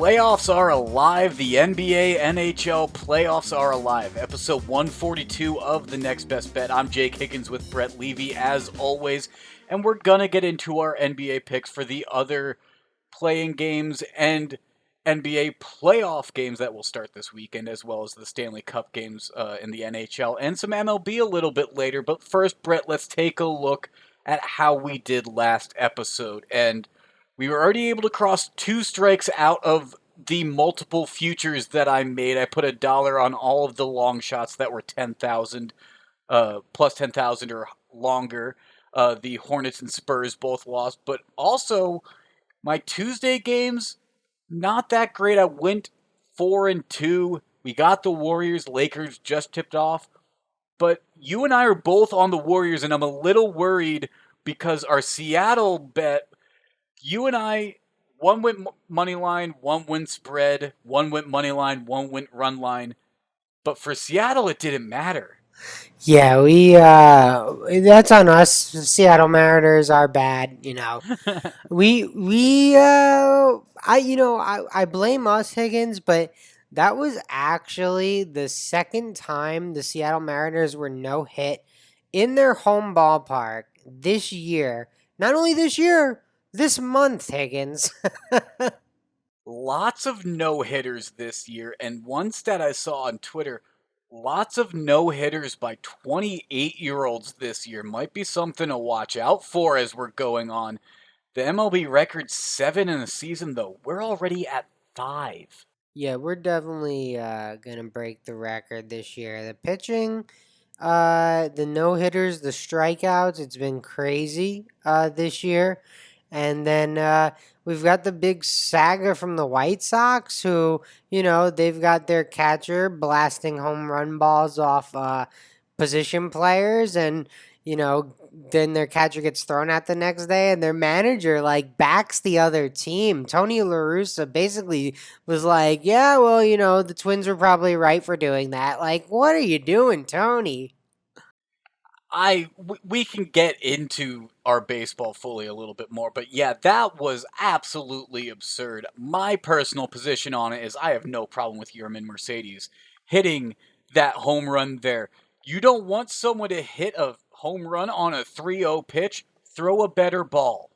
playoffs are alive. The NBA, NHL playoffs are alive. Episode 142 of The Next Best Bet. I'm Jake Higgins with Brett Levy, as always, and we're going to get into our NBA picks for the other playing games and NBA playoff games that will start this weekend, as well as the Stanley Cup games in the NHL and some MLB a little bit later. But first, Brett, let's take a look at how we did last episode. And we were already able to cross 2 strikes out of the multiple futures that I made. I put $1 on all of the long shots that were 10,000, plus 10,000 or longer. The Hornets and Spurs both lost, but also my Tuesday games, not that great. I went 4-2. We got the Warriors. Lakers just tipped off. But you and I are both on the Warriors, and I'm a little worried because our Seattle bet, you and I, one went money line, one went spread, one went money line, one went run line. But for Seattle, it didn't matter. Yeah, that's on us. Seattle Mariners are bad, I blame us, Higgins, but that was actually the second time the Seattle Mariners were no hit in their home ballpark this year. Not only this year, this month, Higgins. Lots of no-hitters this year, and one stat I saw on Twitter, lots of no-hitters by 28-year-olds this year. Might be something to watch out for as we're going on. The MLB record's 7 in a season, though. We're already at 5. Yeah, we're definitely gonna break the record this year. The pitching, the no hitters, the strikeouts, it's been crazy this year. And then we've got the big saga from the White Sox, who, they've got their catcher blasting home run balls off position players, and then their catcher gets thrown out the next day, and their manager backs the other team. Tony La Russa basically was like, "Yeah, well, the Twins were probably right for doing that." Like, what are you doing, Tony? We can get into our baseball fully a little bit more, but yeah, that was absolutely absurd. My personal position on it is I have no problem with Yermin Mercedes hitting that home run there. You don't want someone to hit a home run on a 3-0 pitch? Throw a better ball.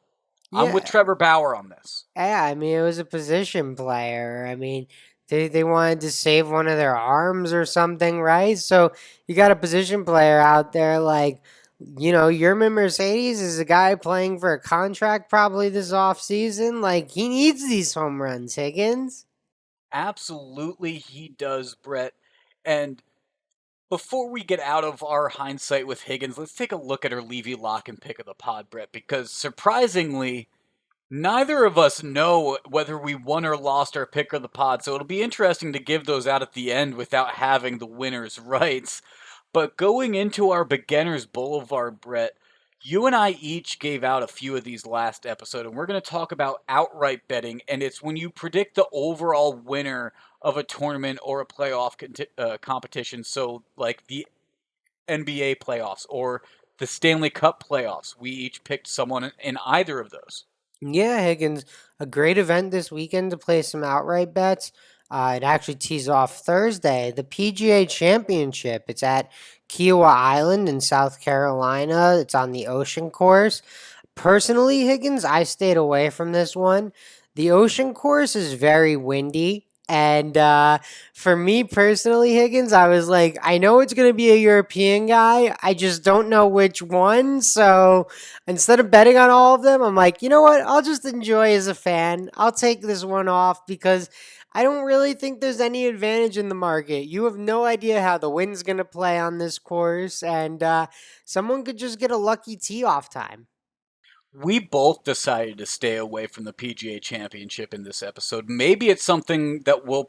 I'm with Yeah, Trevor Bauer on this. yeah. I mean, it was a position player. I mean, they wanted to save one of their arms or something, right? So you got a position player out there Yermin Mercedes is a guy playing for a contract probably this offseason. Like, he needs these home runs, Higgins. Absolutely, he does, Brett. And before we get out of our hindsight with Higgins, let's take a look at our Levy lock and pick of the pod, Brett, because surprisingly, neither of us know whether we won or lost our pick of the pod, so it'll be interesting to give those out at the end without having the winner's rights. But going into our Beginner's Boulevard, Brett, you and I each gave out a few of these last episode, and we're going to talk about outright betting, and it's when you predict the overall winner of a tournament or a playoff competition. So, like the NBA playoffs or the Stanley Cup playoffs. We each picked someone in either of those. Yeah, Higgins, a great event this weekend to play some outright bets. It actually tees off Thursday, the PGA Championship. It's at Kiowa Island in South Carolina. It's on the ocean course. Personally, Higgins, I stayed away from this one. The ocean course is very windy. And for me personally, Higgins, I was like, I know it's going to be a European guy. I just don't know which one. So instead of betting on all of them, I'm like, you know what? I'll just enjoy as a fan. I'll take this one off because I don't really think there's any advantage in the market. You have no idea how the wind's going to play on this course. And someone could just get a lucky tee off time. We both decided to stay away from the PGA Championship in this episode. Maybe it's something that we'll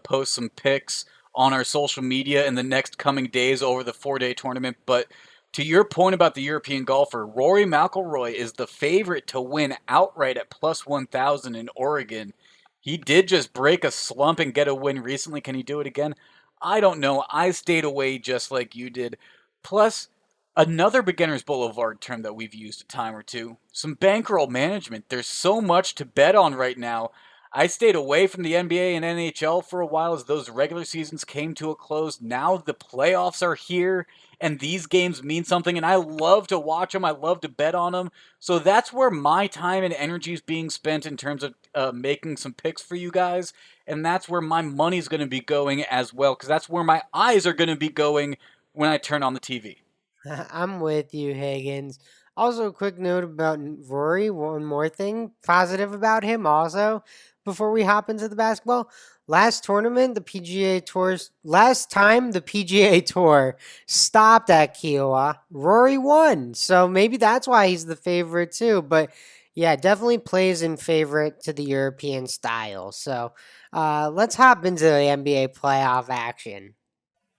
post some pics on our social media in the next coming days over the 4-day tournament. But to your point about the European golfer, Rory McIlroy is the favorite to win outright at plus 1,000 in Oregon. He did just break a slump and get a win recently. Can he do it again? I don't know. I stayed away just like you did. Plus, another Beginner's Boulevard term that we've used a time or two, some bankroll management. There's so much to bet on right now. I stayed away from the NBA and NHL for a while as those regular seasons came to a close. Now the playoffs are here, and these games mean something, and I love to watch them. I love to bet on them. So that's where my time and energy is being spent in terms of making some picks for you guys, and that's where my money's going to be going as well, because that's where my eyes are going to be going when I turn on the TV. I'm with you, Higgins. Also, a quick note about Rory. One more thing positive about him, also, before we hop into the basketball. Last tournament, the PGA Tour's last time the PGA Tour stopped at Kiowa, Rory won. So maybe that's why he's the favorite too. But yeah, definitely plays in favorite to the European style. So let's hop into the NBA playoff action.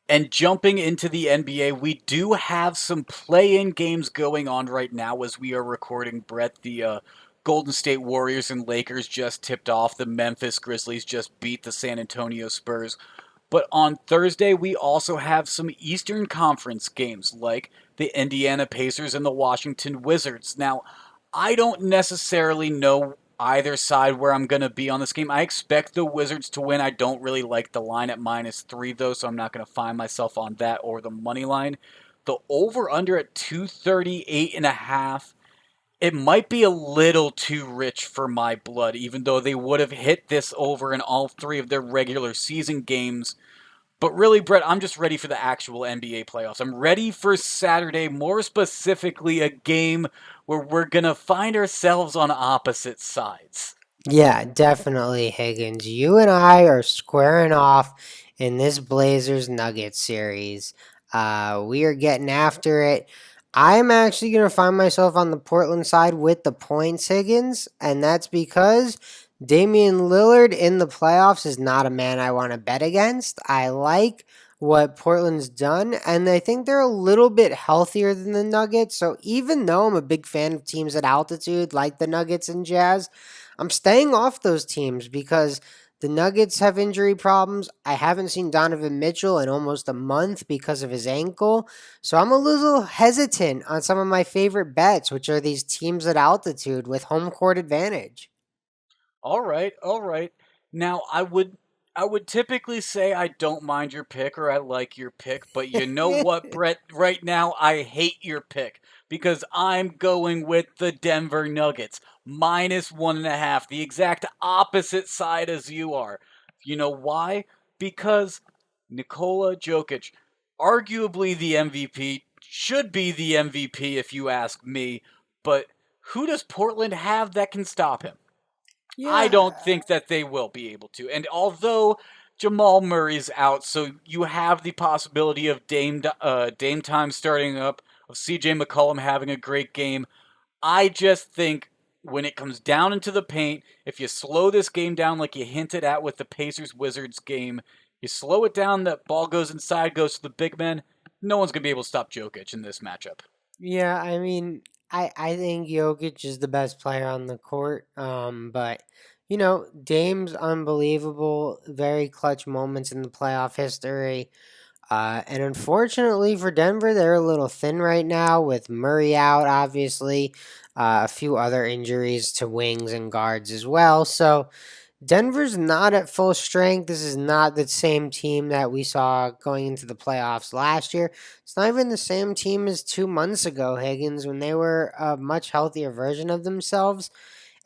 And jumping into the NBA, we do have some play-in games going on right now as we are recording. Brett, the Golden State Warriors and Lakers just tipped off. The Memphis Grizzlies just beat the San Antonio Spurs. But on Thursday, we also have some Eastern Conference games like the Indiana Pacers and the Washington Wizards. Now, I don't necessarily know either side where I'm going to be on this game. I expect the Wizards to win. I don't really like the line at -3, though, so I'm not going to find myself on that or the money line. The over under at 238.5. It might be a little too rich for my blood, even though they would have hit this over in all three of their regular season games. But really, Brett, I'm just ready for the actual NBA playoffs. I'm ready for Saturday, more specifically, a game where we're going to find ourselves on opposite sides. Yeah, definitely, Higgins. You and I are squaring off in this Blazers Nuggets series. We are getting after it. I'm actually going to find myself on the Portland side with the points, Higgins, and that's because Damian Lillard in the playoffs is not a man I want to bet against. I like what Portland's done, and I think they're a little bit healthier than the Nuggets. So even though I'm a big fan of teams at altitude like the Nuggets and Jazz, I'm staying off those teams because the Nuggets have injury problems. I haven't seen Donovan Mitchell in almost a month because of his ankle. So I'm a little hesitant on some of my favorite bets, which are these teams at altitude with home court advantage. All right, all right. Now, I would typically say I don't mind your pick or I like your pick, but you know what, Brett? Right now, I hate your pick because I'm going with the Denver Nuggets -1.5, the exact opposite side as you are. You know why? Because Nikola Jokic, arguably the MVP, should be the MVP if you ask me, but who does Portland have that can stop him? I Yeah, don't think that they will be able to. And although Jamal Murray's out, so you have the possibility of Dame time starting up, of CJ McCollum having a great game. I just think when it comes down into the paint, if you slow this game down like you hinted at with the Pacers Wizards game, you slow it down, that ball goes inside, goes to the big men. No one's going to be able to stop Jokic in this matchup. yeah. I mean, I think Jokic is the best player on the court. But Dame's unbelievable, very clutch moments in the playoff history. And unfortunately for Denver, they're a little thin right now with Murray out, obviously, a few other injuries to wings and guards as well. So Denver's not at full strength. This is not the same team that we saw going into the playoffs last year. It's not even the same team as 2 months ago, Higgins, when they were a much healthier version of themselves.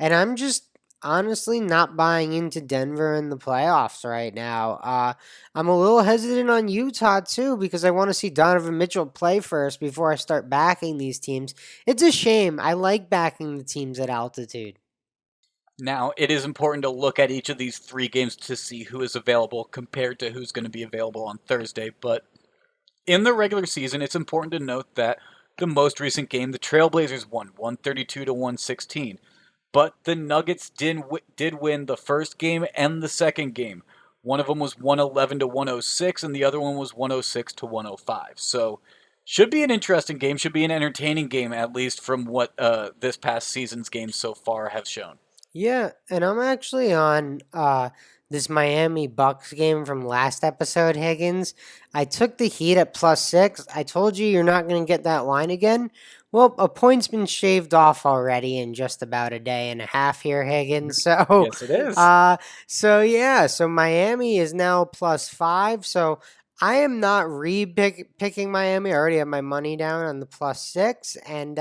And I'm just honestly not buying into Denver in the playoffs right now. I'm a little hesitant on Utah too because I want to see Donovan Mitchell play first before I start backing these teams. It's a shame. I like backing the teams at altitude. Now, it is important to look at each of these three games to see who is available compared to who's going to be available on Thursday. But in the regular season, it's important to note that the most recent game, the Trailblazers won 132 to 116. But the Nuggets did win the first game and the second game. One of them was 111 to 106, and the other one was 106 to 105. So, should be an interesting game. Should be an entertaining game, at least from what this past season's games so far have shown. Yeah, and I'm actually on this Miami Bucks game from last episode, Higgins. I took the Heat at +6. I told you you're not going to get that line again. Well, a point's been shaved off already in just about a day and a half here, Higgins. So, Yes, it is. uh, so Miami is now +5. So I am not picking Miami. I already have my money down on the +6, and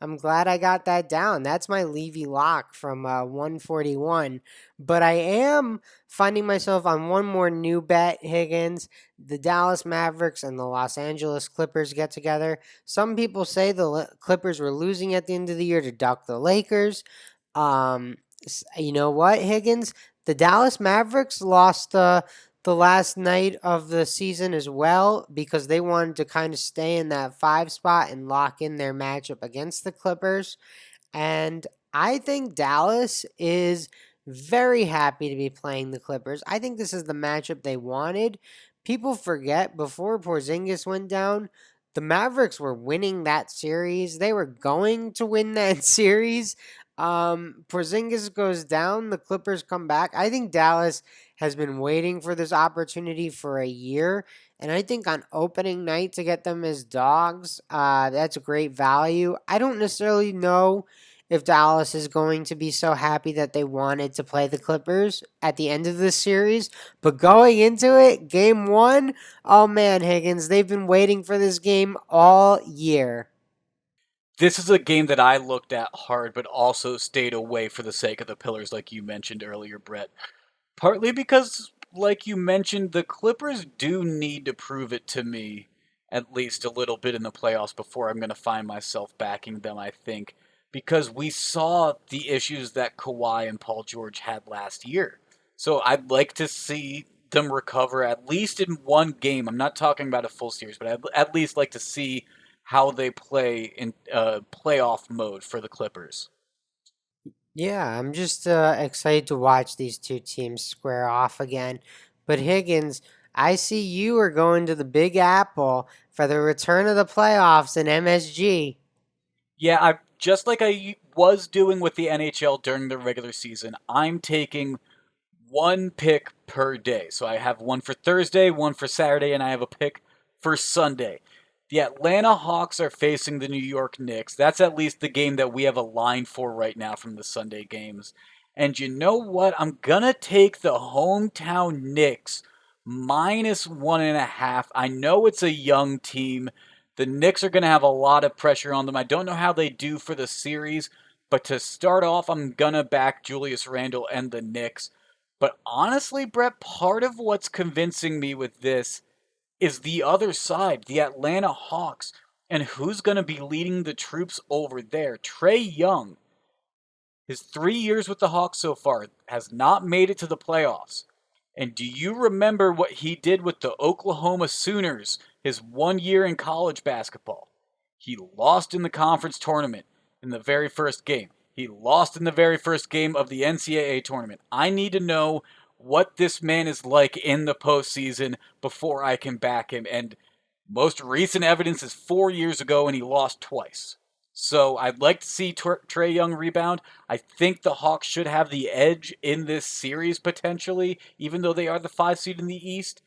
I'm glad I got that down. That's my Levy lock from 141. But I am finding myself on one more new bet, Higgins. The Dallas Mavericks and the Los Angeles Clippers get together. Some people say the Clippers were losing at the end of the year to duck the Lakers. You know what, Higgins? The Dallas Mavericks lost the last night of the season as well because they wanted to kind of stay in that 5 spot and lock in their matchup against the Clippers. And I think Dallas is very happy to be playing the Clippers. I think this is the matchup they wanted. People forget before Porzingis went down, the Mavericks were winning that series. They were going to win that series. Porzingis goes down, the Clippers come back. I think Dallas has been waiting for this opportunity for a year. And I think on opening night to get them as dogs, that's a great value. I don't necessarily know if Dallas is going to be so happy that they wanted to play the Clippers at the end of this series. But going into it, game one, oh man, Higgins, they've been waiting for this game all year. This is a game that I looked at hard, but also stayed away for the sake of the pillars, like you mentioned earlier, Brett. Partly because, like you mentioned, the Clippers do need to prove it to me at least a little bit in the playoffs before I'm going to find myself backing them, I think. Because we saw the issues that Kawhi and Paul George had last year. So I'd like to see them recover at least in one game. I'm not talking about a full series, but I'd at least like to see how they play in playoff mode for the Clippers. Yeah, I'm just excited to watch these two teams square off again. But Higgins, I see you are going to the Big Apple for the return of the playoffs in MSG. Yeah, I just like I was doing with the NHL during the regular season. I'm taking one pick per day. So I have one for Thursday, one for Saturday, and I have a pick for Sunday. The Atlanta Hawks are facing the New York Knicks. That's at least the game that we have a line for right now from the Sunday games. And you know what? I'm gonna take the hometown Knicks -1.5. I know it's a young team. The Knicks are gonna have a lot of pressure on them. I don't know how they do for the series, but to start off, I'm gonna back Julius Randle and the Knicks. But honestly, Brett, part of what's convincing me with this is the other side, the Atlanta Hawks, and who's going to be leading the troops over there. Trey Young, his 3 years with the Hawks so far, has not made it to the playoffs. And do you remember what he did with the Oklahoma Sooners his 1 year in college basketball? He lost in the conference tournament in the very first game. He lost in the very first game of the NCAA tournament. I need to know what this man is like in the postseason before I can back him. And most recent evidence is 4 years ago, and he lost twice. So I'd like to see Trey Young rebound. I think the Hawks should have the edge in this series potentially, even though they are the 5 seed in the East.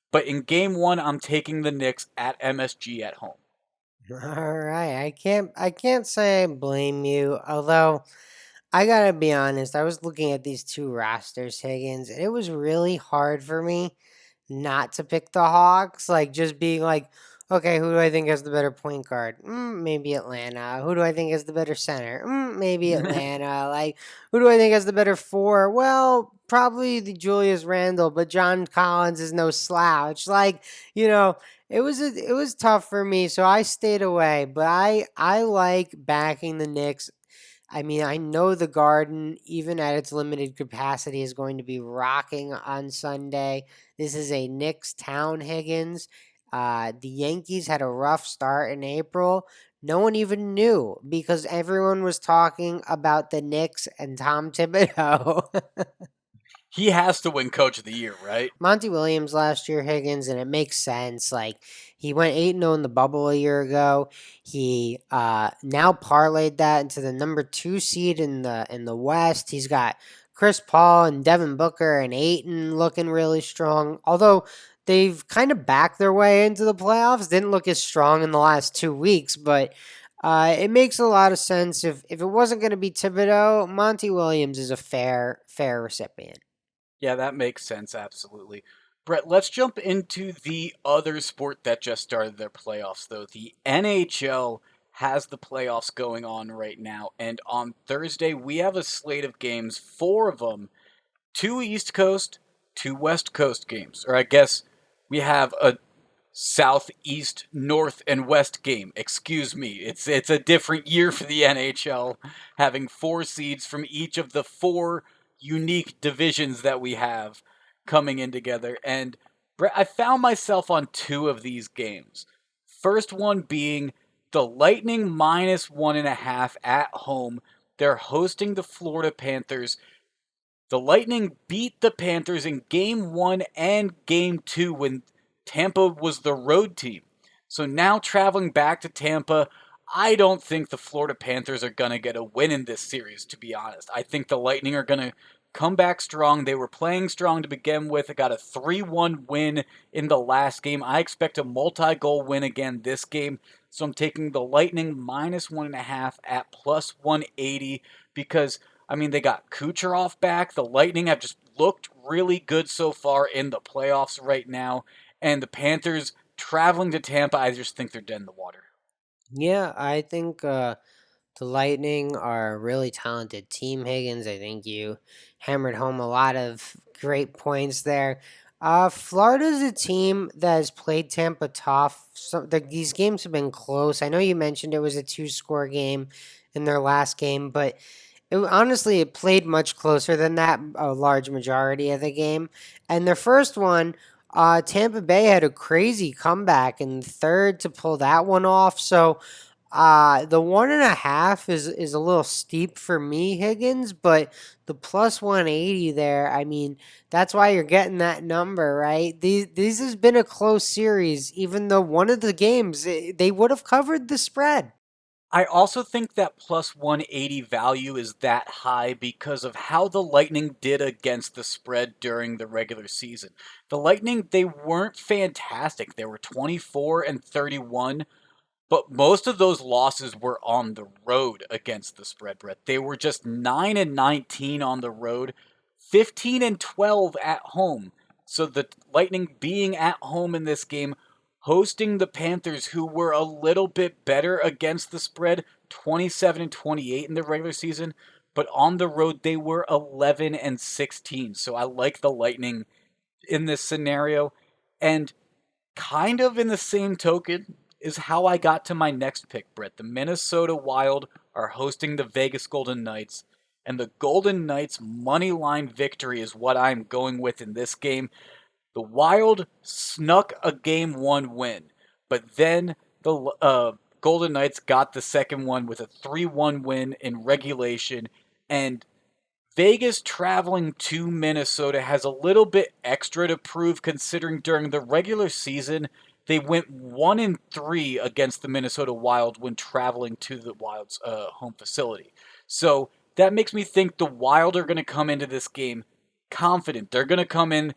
But in game one, I'm taking the Knicks at MSG at home. All right, I can't say I blame you, although I gotta be honest, I was looking at these two rosters, Higgins, and it was really hard for me not to pick the Hawks. Like just being like, okay, who do I think has the better point guard? Maybe Atlanta. Who do I think has the better center? Maybe Atlanta. Like who do I think has the better four? Well, probably the Julius Randle, but John Collins is no slouch. Like it was tough for me, so I stayed away. But I like backing the Knicks. I mean, I know the Garden, even at its limited capacity, is going to be rocking on Sunday. This is a Knicks town, Higgins. The Yankees had a rough start in April. No one even knew because everyone was talking about the Knicks and Tom Thibodeau. He has to win Coach of the Year, right? Monty Williams last year, Higgins, and it makes sense. Like he went 8-0 in the bubble a year ago. He now parlayed that into the number 2 seed in the West. He's got Chris Paul and Devin Booker and Aiton looking really strong. Although they've kind of backed their way into the playoffs, didn't look as strong in the last 2 weeks, but It makes a lot of sense. If it wasn't going to be Thibodeau, Monty Williams is a fair recipient. Yeah, that makes sense, absolutely. Brett, let's jump into the other sport that just started their playoffs, though. The NHL has the playoffs going on right now, and on Thursday, we have a slate of games, four of them, two East Coast, two West Coast games. Or I guess we have a South, East, North, and West game. Excuse me. It's a different year for the NHL, having four seeds from each of the four unique divisions that we have coming in together. And I found myself on two of these games. First one being the Lightning -1.5 at home. They're hosting the Florida Panthers. The Lightning beat the Panthers in game one and game two when Tampa was the road team. So now traveling back to Tampa, I don't think the Florida Panthers are going to get a win in this series, to be honest. I think the Lightning are going to come back strong. They were playing strong to begin with. They got a 3-1 win in the last game. I expect a multi goal win again this game. So I'm taking the Lightning -1.5 at +180 because I mean, they got Kucherov back. The Lightning have just looked really good so far in the playoffs right now. And the Panthers traveling to Tampa, I just think they're dead in the water. Yeah, I think the Lightning are a really talented team, Higgins. I think you hammered home a lot of great points there. Florida's a team that has played Tampa tough. These games have been close. I know you mentioned it was a two-score game in their last game, but honestly, it played much closer than that, a large majority of the game. And their first one, Tampa Bay had a crazy comeback in the third to pull that one off. So the 1.5 is a little steep for me, Higgins, but the +180 there, I mean, that's why you're getting that number, right? These has been a close series, even though one of the games they would have covered the spread. I also think that +180 value is that high because of how the Lightning did against the spread during the regular season. The Lightning, they weren't fantastic. They were 24-31. But most of those losses were on the road against the spread, Brett. They were just 9-19 on the road, 15-12 at home. So the Lightning being at home in this game, hosting the Panthers, who were a little bit better against the spread, 27-28 in the regular season, but on the road they were 11-16. So I like the Lightning in this scenario. And kind of in the same token is how I got to my next pick, Brett. The Minnesota Wild are hosting the Vegas Golden Knights, and the Golden Knights' money line victory is what I'm going with in this game. The Wild snuck a game one win, but then the Golden Knights got the second one with a 3-1 win in regulation, and Vegas traveling to Minnesota has a little bit extra to prove considering during the regular season they went 1-3 against the Minnesota Wild when traveling to the Wild's home facility. So that makes me think the Wild are going to come into this game confident. They're going to come in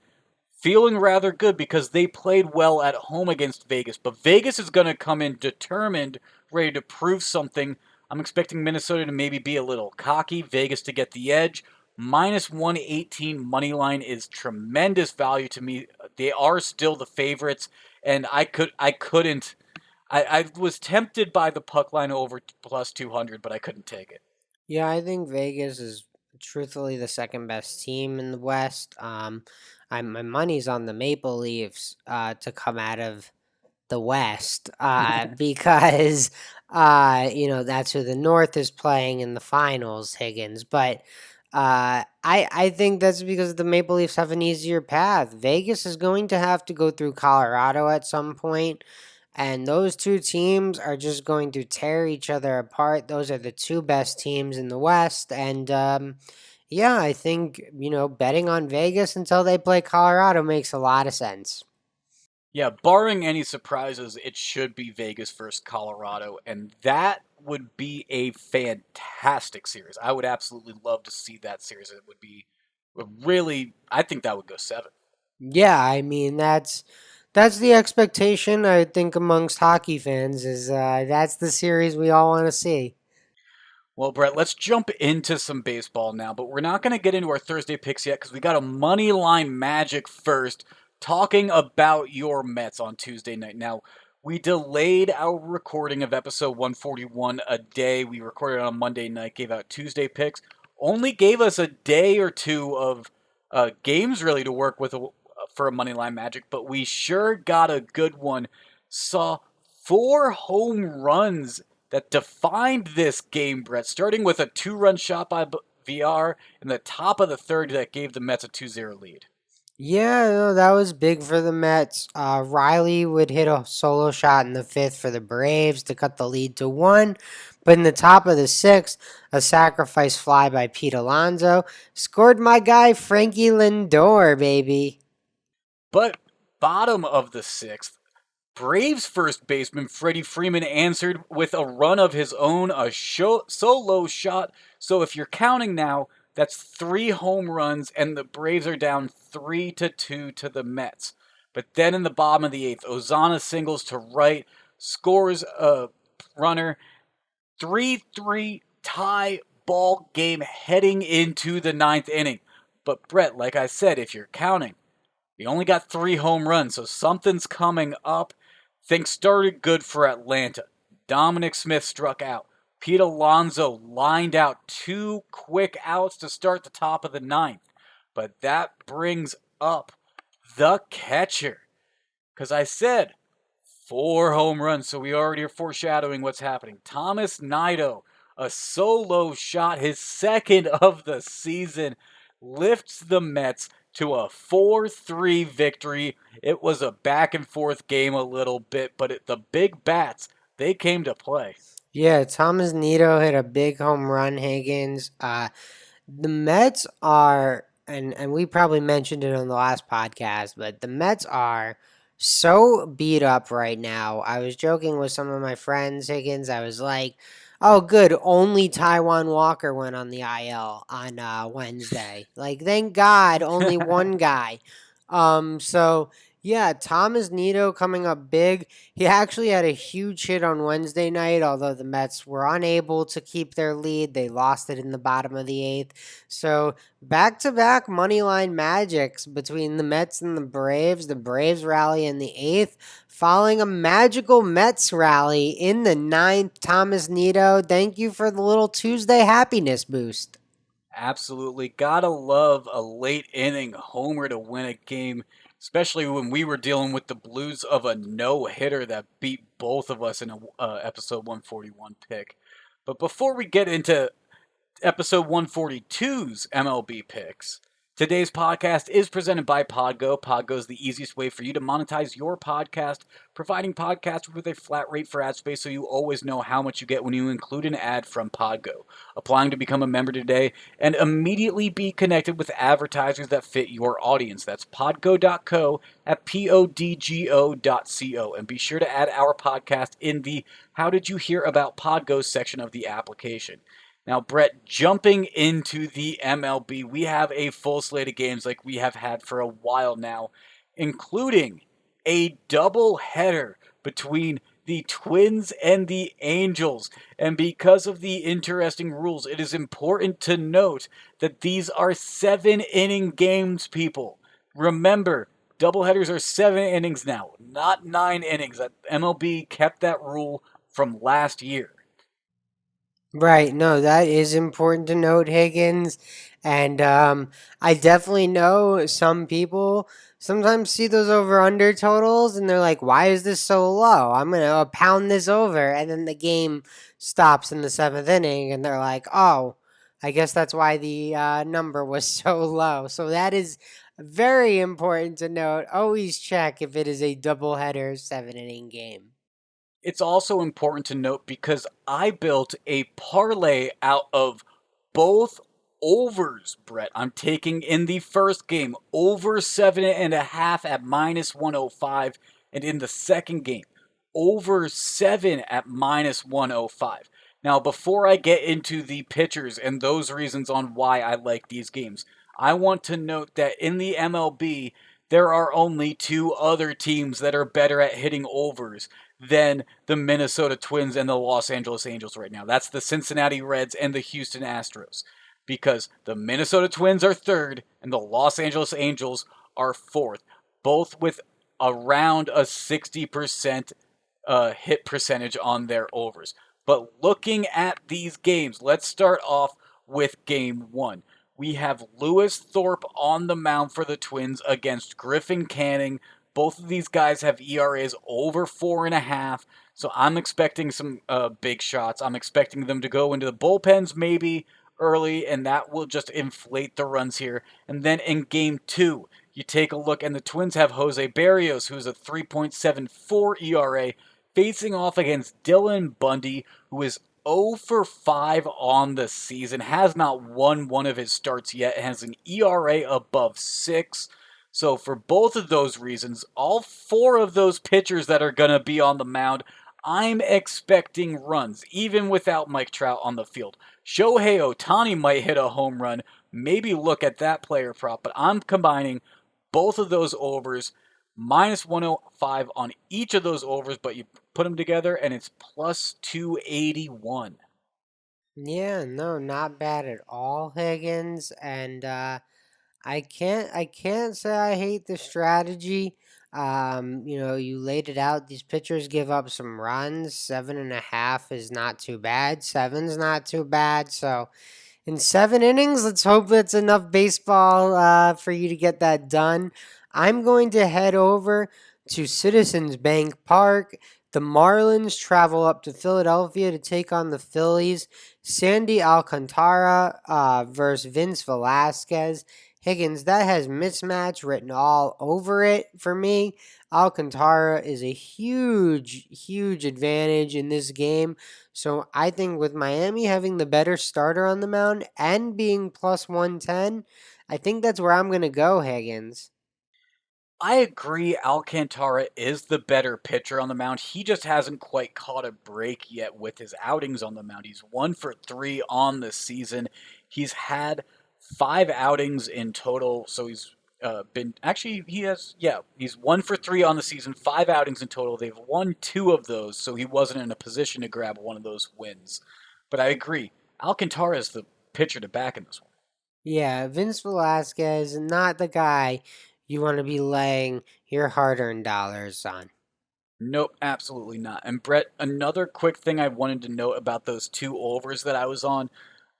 feeling rather good because they played well at home against Vegas. But Vegas is going to come in determined, ready to prove something. I'm expecting Minnesota to maybe be a little cocky, Vegas to get the edge. -118 money line is tremendous value to me. They are still the favorites, and I was tempted by the puck line over +200, but I couldn't take it. Yeah, I think Vegas is truthfully the second best team in the West. My money's on the Maple Leafs to come out of the West because that's who the North is playing in the finals, Higgins. But I think that's because the Maple Leafs have an easier path. Vegas is going to have to go through Colorado at some point, and those two teams are just going to tear each other apart. Those are the two best teams in the West, and yeah, I think betting on Vegas until they play Colorado makes a lot of sense. Yeah, barring any surprises, it should be Vegas versus Colorado, and that would be a fantastic series. I would absolutely love to see that series. It would be really, I think that would go seven. Yeah, I mean That's the expectation, I think, amongst hockey fans. Is that's the series we all want to see. Well, Brett, let's jump into some baseball now, but we're not going to get into our Thursday picks yet because we got a money line magic first, talking about your Mets on Tuesday night. Now, we delayed our recording of episode 141 a day. We recorded on Monday night, gave out Tuesday picks, only gave us a day or two of games really to work with for a money line magic, but we sure got a good one. Saw four home runs that defined this game, Brett, starting with a two-run shot by VR in the top of the third that gave the Mets a 2-0 lead. Yeah, no, that was big for the Mets. Riley would hit a solo shot in the fifth for the Braves to cut the lead to one. But in the top of the sixth, a sacrifice fly by Pete Alonso scored my guy Frankie Lindor, baby. But bottom of the sixth, Braves first baseman Freddie Freeman answered with a run of his own, a solo shot. So if you're counting now, that's three home runs, and the Braves are down 3-2 to the Mets. But then in the bottom of the eighth, Ozana singles to right, scores a runner, 3-3 tie ball game heading into the ninth inning. But Brett, like I said, if you're counting, we only got three home runs, so something's coming up. Things started good for Atlanta. Dominic Smith struck out. Pete Alonso lined out two quick outs to start the top of the ninth. But that brings up the catcher. Because I said four home runs, so we already are foreshadowing what's happening. Thomas Nido, a solo shot, his second of the season, lifts the Mets to a 4-3 victory. It was a back and forth game a little bit, but the big bats, they came to play. Yeah, Thomas Nito hit a big home run, Higgins. The Mets are, and we probably mentioned it on the last podcast, but the Mets are so beat up right now. I was joking with some of my friends, Higgins. I was like, "Oh, good, only Taiwan Walker went on the IL on Wednesday. Like, thank God, only one guy." So yeah, Thomas Nito coming up big. He actually had a huge hit on Wednesday night, although the Mets were unable to keep their lead. They lost it in the bottom of the eighth. So back to back money line magics between the Mets and the Braves. The Braves rally in the eighth, following a magical Mets rally in the ninth. Thomas Nito, thank you for the little Tuesday happiness boost. Absolutely. Gotta love a late inning homer to win a game, especially when we were dealing with the blues of a no hitter that beat both of us in a episode 141 pick. But before we get into episode 142's MLB picks. Today's podcast is presented by Podgo. Podgo is the easiest way for you to monetize your podcast, providing podcasters with a flat rate for ad space so you always know how much you get when you include an ad from Podgo. Applying to become a member today and immediately be connected with advertisers that fit your audience. That's podgo.co at podgo.co. And be sure to add our podcast in the How Did You Hear About Podgo section of the application. Now, Brett, jumping into the MLB, we have a full slate of games like we have had for a while now, including a double header between the Twins and the Angels. And because of the interesting rules, it is important to note that these are 7-inning games, people. Remember, doubleheaders are 7 innings now, not 9 innings. MLB kept that rule from last year. Right. No, that is important to note, Higgins. And I definitely know some people sometimes see those over under totals and they're like, why is this so low? I'm going to pound this over. And then the game stops in the seventh inning and they're like, oh, I guess that's why the number was so low. So that is very important to note. Always check if it is a doubleheader 7-inning game. It's also important to note because I built a parlay out of both overs, Brett. I'm taking in the first game over 7.5 at minus 105, and in the second game over 7 at minus 105. Now, before I get into the pitchers and those reasons on why I like these games, I want to note that in the MLB, there are only two other teams that are better at hitting overs than the Minnesota Twins and the Los Angeles Angels right now. That's the Cincinnati Reds and the Houston Astros. Because the Minnesota Twins are third and the Los Angeles Angels are fourth, both with around a 60% hit percentage on their overs. But looking at these games, let's start off with game one. We have Lewis Thorpe on the mound for the Twins against Griffin Canning. Both of these guys have ERAs over 4.5, so I'm expecting some big shots. I'm expecting them to go into the bullpens maybe early, and that will just inflate the runs here. And then in game two, you take a look, and the Twins have Jose Barrios, who's a 3.74 ERA, facing off against Dylan Bundy, who is 0 for 5 on the season, has not won one of his starts yet, has an ERA above 6. So, for both of those reasons, all four of those pitchers that are going to be on the mound, I'm expecting runs, even without Mike Trout on the field. Shohei Ohtani might hit a home run, maybe look at that player prop, but I'm combining both of those overs, minus 105 on each of those overs, but you put them together and it's plus 281. Yeah, no, not bad at all, Higgins. And I can't say I hate the strategy. You laid it out. These pitchers give up some runs. 7.5 is not too bad. Seven's not too bad. So in 7 innings, let's hope that's enough baseball for you to get that done. I'm going to head over to Citizens Bank Park. The Marlins travel up to Philadelphia to take on the Phillies. Sandy Alcantara versus Vince Velasquez. Higgins, that has mismatch written all over it for me. Alcantara is a huge, huge advantage in this game. So I think with Miami having the better starter on the mound and being plus 110, I think that's where I'm going to go, Higgins. I agree Alcantara is the better pitcher on the mound. He just hasn't quite caught a break yet with his outings on the mound. He's 1 for 3 on the season. He's had 5 outings in total, so he's been actually he's 1 for 3 on the season, 5 outings in total. They've won 2 of those, so he wasn't in a position to grab one of those wins. But I agree, Alcantara is the pitcher to back in this one. Yeah, Vince Velasquez, not the guy you want to be laying your hard earned dollars on. Nope, absolutely not. And Brett, another quick thing I wanted to note about those two overs that I was on,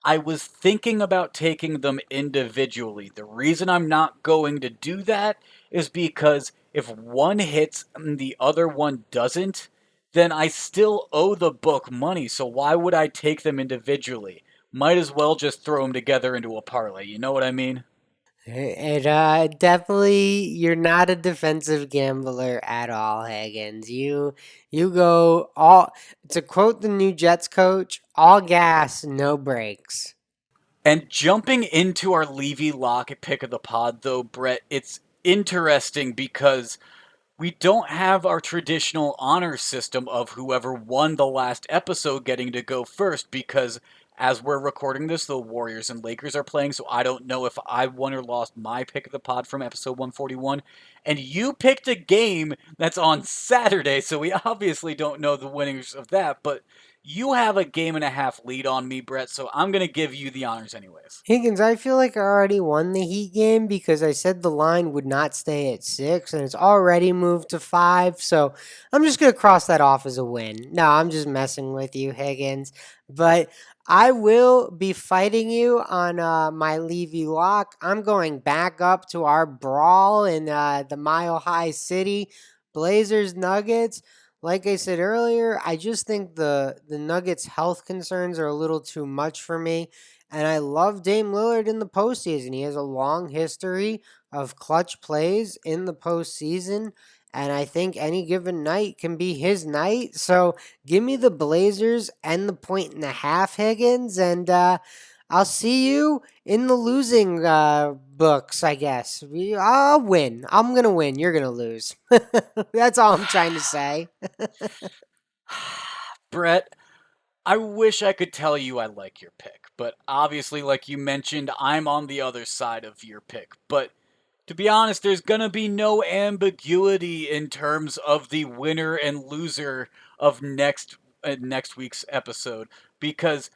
I was thinking about taking them individually. The reason I'm not going to do that is because if one hits and the other one doesn't, then I still owe the book money. So why would I take them individually? Might as well just throw them together into a parlay. You know what I mean? It definitely you're not a defensive gambler at all, Higgins. You go all to quote the new Jets coach, all gas, no brakes. And jumping into our Levy Lock pick of the pod, though, Brett, it's interesting because we don't have our traditional honor system of whoever won the last episode getting to go first because as we're recording this, the Warriors and Lakers are playing, so I don't know if I won or lost my pick of the pod from episode 141. And you picked a game that's on Saturday, so we obviously don't know the winners of that, but you have a game and a half lead on me, Brett, so I'm going to give you the honors anyways. Higgins, I feel like I already won the Heat game because I said the line would not stay at 6 and it's already moved to 5. So I'm just going to cross that off as a win. No, I'm just messing with you, Higgins. But I will be fighting you on my Levy Lock. I'm going back up to our brawl in the Mile High City. Blazers Nuggets. Like I said earlier, I just think the Nuggets' health concerns are a little too much for me. And I love Dame Lillard in the postseason. He has a long history of clutch plays in the postseason. And I think any given night can be his night. So give me the Blazers and the 1.5, Higgins. And I'll see you in the losing books, I guess. I'll win. I'm going to win. You're going to lose. That's all I'm trying to say. Brett, I wish I could tell you I like your pick, but obviously, like you mentioned, I'm on the other side of your pick. But To be honest, there's gonna be no ambiguity in terms of the winner and loser of next week's episode because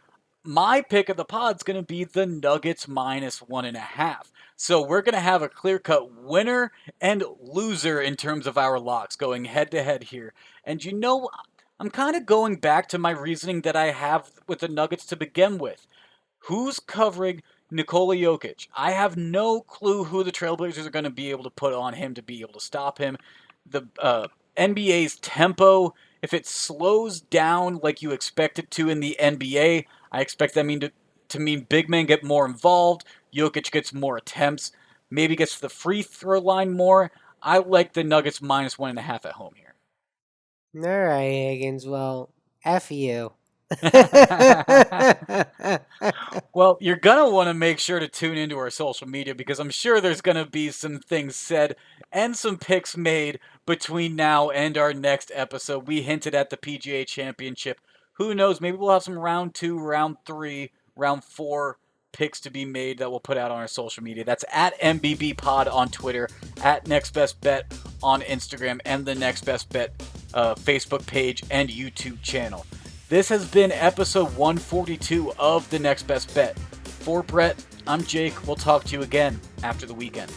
my pick of the pod's gonna be the Nuggets minus 1.5. So we're gonna have a clear-cut winner and loser in terms of our locks going head to head here. And I'm kind of going back to my reasoning that I have with the Nuggets to begin with. Who's covering Nikola Jokic? I have no clue who the Trailblazers are going to be able to put on him to be able to stop him. The NBA's tempo, if it slows down like you expect it to in the NBA, I expect that to mean big men get more involved. Jokic gets more attempts, maybe gets to the free throw line more. I like the Nuggets minus 1.5 at home here. All right, Higgins. Well, F you. Well, you're going to want to make sure to tune into our social media because I'm sure there's going to be some things said and some picks made between now and our next episode. We hinted at the PGA Championship. Who knows? Maybe we'll have some round 2, round 3, round 4 picks to be made that we'll put out on our social media. That's at MBB Pod on Twitter, at Next Best Bet on Instagram, and the Next Best Bet Facebook page and YouTube channel. This has been episode 142 of The Next Best Bet. For Brett, I'm Jake. We'll talk to you again after the weekend.